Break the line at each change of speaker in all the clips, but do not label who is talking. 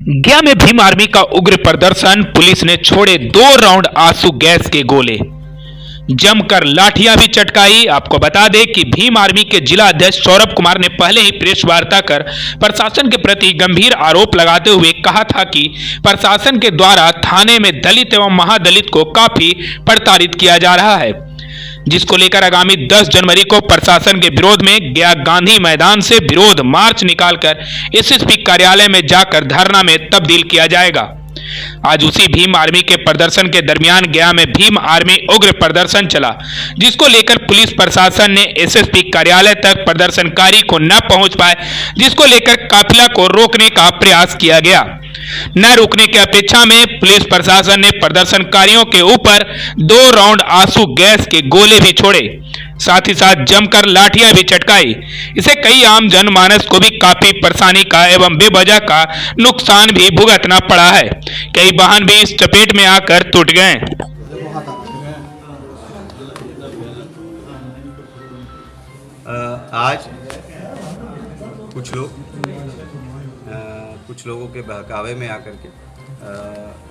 गया में भीम आर्मी का उग्र प्रदर्शन, पुलिस ने छोड़े 2 राउंड आंसू गैस के गोले, जमकर लाठियां भी चटकाई। आपको बता दें कि भीम आर्मी के जिला अध्यक्ष सौरभ कुमार ने पहले ही प्रेस वार्ता कर प्रशासन के प्रति गंभीर आरोप लगाते हुए कहा था कि प्रशासन के द्वारा थाने में दलित एवं महादलित को काफी प्रताड़ित किया जा रहा है, जिसको लेकर आगामी 10 जनवरी को प्रशासन के विरोध में गया गांधी मैदान से विरोध मार्च निकालकर एसएसपी कार्यालय में जाकर धरना में तब्दील किया जाएगा। आज उसी भीम आर्मी के प्रदर्शन के दरमियान गया में भीम आर्मी उग्र प्रदर्शन चला, जिसको लेकर पुलिस प्रशासन ने एसएसपी कार्यालय तक प्रदर्शनकारी को न पहुंच पाए, जिसको लेकर काफिला को रोकने का प्रयास किया गया। न रुकने की अपेक्षा में पुलिस प्रशासन ने प्रदर्शनकारियों के ऊपर 2 राउंड आंसू गैस के गोले भी छोड़े, साथ ही साथ जमकर लाठियां भी चटकाई। इसे कई आम जनमानस को भी काफी परेशानी का एवं बेवजह का नुकसान भी भुगतना पड़ा है। कई वाहन भी इस चपेट में आकर टूट गए।
आज कुछ लोगों के बहकावे में आकर के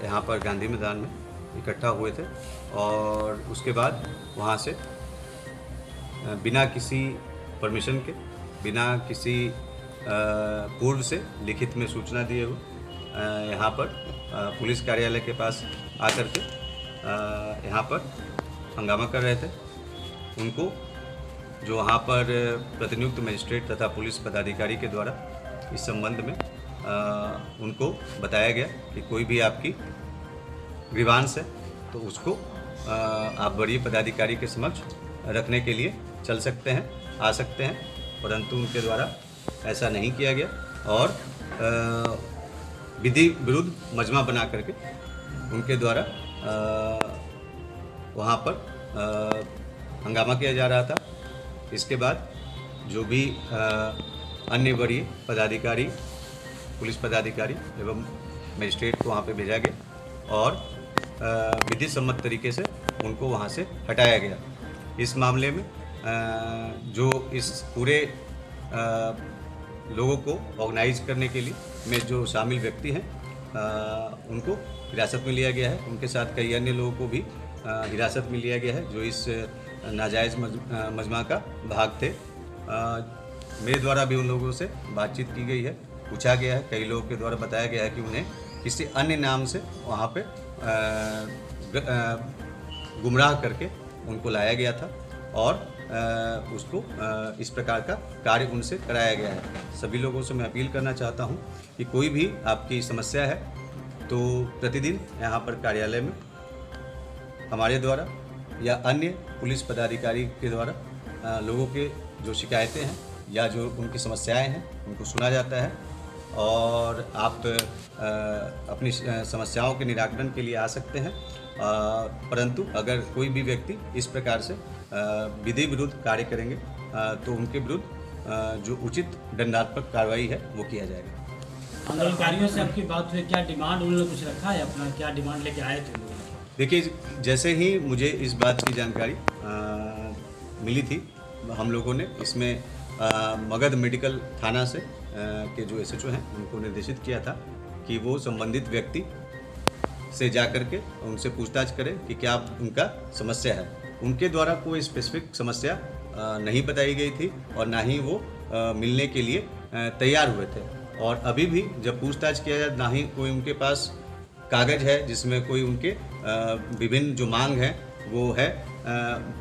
यहाँ पर गांधी मैदान में इकट्ठा हुए थे और उसके बाद वहाँ से बिना किसी परमिशन के, बिना किसी पूर्व से लिखित में सूचना दिए हुए यहाँ पर पुलिस कार्यालय के पास आकर के यहाँ पर हंगामा कर रहे थे। उनको जो वहाँ पर प्रतिनियुक्त मजिस्ट्रेट तथा पुलिस पदाधिकारी के द्वारा इस संबंध में उनको बताया गया कि कोई भी आपकी ग्रीवांस है तो उसको आप वरीय पदाधिकारी के समक्ष रखने के लिए चल सकते हैं, आ सकते हैं, परंतु उनके द्वारा ऐसा नहीं किया गया और विधि विरुद्ध मजमा बना करके उनके द्वारा वहाँ पर हंगामा किया जा रहा था। इसके बाद जो भी अन्य वरीय पदाधिकारी, पुलिस पदाधिकारी एवं मजिस्ट्रेट को वहाँ पे भेजा गया और विधि सम्मत तरीके से उनको वहाँ से हटाया गया। इस मामले में जो इस पूरे लोगों को ऑर्गेनाइज करने के लिए में जो शामिल व्यक्ति हैं उनको हिरासत में लिया गया है। उनके साथ कई अन्य लोगों को भी हिरासत में लिया गया है जो इस नाजायज़ मजमा का भाग थे। मेरे द्वारा भी उन लोगों से बातचीत की गई है, पूछा गया है। कई लोगों के द्वारा बताया गया है कि उन्हें किसी अन्य नाम से वहाँ पे गुमराह करके उनको लाया गया था और उसको इस प्रकार का कार्य उनसे कराया गया है। सभी लोगों से मैं अपील करना चाहता हूँ कि कोई भी आपकी समस्या है तो प्रतिदिन यहाँ पर कार्यालय में हमारे द्वारा या अन्य पुलिस पदाधिकारी के द्वारा लोगों के जो शिकायतें हैं या जो उनकी समस्याएं हैं उनको सुना जाता है और आप अपनी समस्याओं के निराकरण के लिए आ सकते हैं। परंतु अगर कोई भी व्यक्ति इस प्रकार से विधि विरुद्ध कार्य करेंगे तो उनके विरुद्ध जो उचित दंडात्मक कार्रवाई है वो किया जाएगा।
आंदोलनकारियों से आपकी बात हुई, क्या डिमांड उन्होंने कुछ रखा है अपना, क्या डिमांड लेके आए थे?
देखिए, जैसे ही मुझे इस बात की जानकारी मिली थी, हम लोगों ने इसमें मगध मेडिकल थाना से के जो एसएचओ हैं उनको निर्देशित किया था कि वो संबंधित व्यक्ति से जाकर के उनसे पूछताछ करें कि क्या उनका समस्या है। उनके द्वारा कोई स्पेसिफिक समस्या नहीं बताई गई थी और ना ही वो मिलने के लिए तैयार हुए थे। और अभी भी जब पूछताछ किया जाए, ना ही कोई उनके पास कागज़ है जिसमें कोई उनके विभिन्न जो मांग है वो है।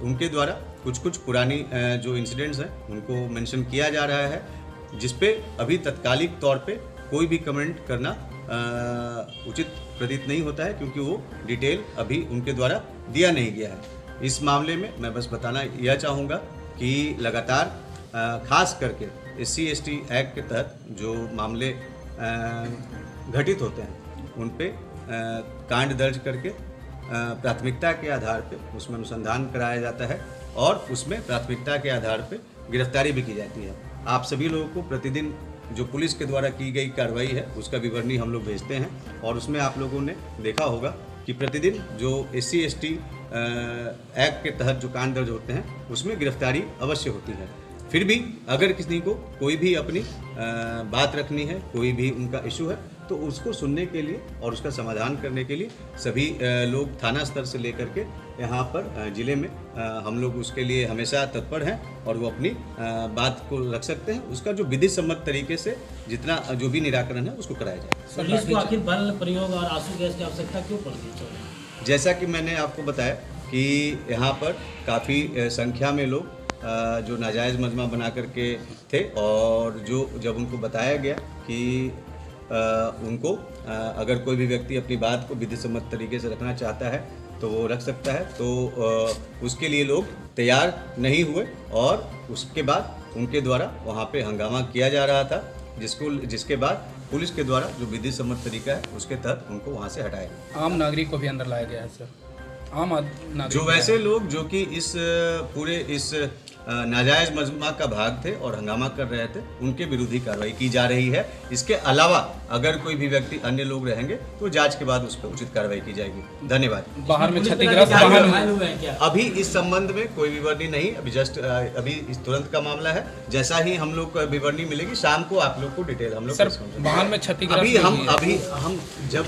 उनके द्वारा कुछ पुरानी जो इंसिडेंट्स हैं उनको मेंशन किया जा रहा है, जिस पे अभी तत्कालिक तौर पे कोई भी कमेंट करना उचित प्रतीत नहीं होता है, क्योंकि वो डिटेल अभी उनके द्वारा दिया नहीं गया है। इस मामले में मैं बस बताना यह चाहूँगा कि लगातार खास करके SC/ST एक्ट के तहत जो मामले घटित होते हैं उन पे कांड दर्ज करके प्राथमिकता के आधार पे उसमें अनुसंधान कराया जाता है और उसमें प्राथमिकता के आधार पे गिरफ्तारी भी की जाती है। आप सभी लोगों को प्रतिदिन जो पुलिस के द्वारा की गई कार्रवाई है उसका विवरणी हम लोग भेजते हैं और उसमें आप लोगों ने देखा होगा कि प्रतिदिन जो SC/ST एक्ट के तहत जो कांड दर्ज होते हैं उसमें गिरफ्तारी अवश्य होती है। फिर भी अगर किसी को कोई भी अपनी बात रखनी है, कोई भी उनका इशू है, तो तो उसको सुनने के लिए और उसका समाधान करने के लिए सभी लोग थाना स्तर से लेकर के यहाँ पर ज़िले में हम लोग उसके लिए हमेशा तत्पर हैं और वो अपनी बात को रख सकते हैं। उसका जो विधि सम्मत तरीके से जितना जो भी निराकरण है उसको कराया जाए।
पुलिस को आखिर बल प्रयोग और आंसू गैस की आवश्यकता क्यों पड़ गई?
जैसा कि मैंने आपको बताया कि यहाँ पर काफ़ी संख्या में लोग जो नाजायज़ मजमा बना करके थे और जो जब उनको बताया गया कि उनको अगर कोई भी व्यक्ति अपनी बात को विधि सम्मत तरीके से रखना चाहता है तो वो रख सकता है, तो उसके लिए लोग तैयार नहीं हुए और उसके बाद उनके द्वारा वहाँ पे हंगामा किया जा रहा था, जिसके बाद पुलिस के द्वारा जो विधि सम्मत तरीका है उसके तहत उनको वहाँ से हटाया गया।
आम नागरिक को भी अंदर लाया गया है सर। आम नागरिक
जो वैसे लोग जो कि इस पूरे इस नाजायज़ मजमा का भाग थे और हंगामा कर रहे थे उनके विरुद्ध ही कार्रवाई की जा रही है। इसके अलावा अगर कोई भी व्यक्ति अन्य लोग रहेंगे तो जांच के बाद उस पर उचित कार्रवाई की जाएगी। धन्यवाद।
बाहर में
पुलिस
क्षतिग्रस्त
पता नहीं क्या
वाहन
घायल हुए हैं क्या?
अभी इस संबंध में कोई विवरणी नहीं, अभी जस्ट अभी इस तुरंत का मामला है। जैसा ही हम लोग को विवरणी मिलेगी शाम को आप लोग को डिटेल हम लोग
सर वाहन में क्षतिग्रस्त
अभी हम जब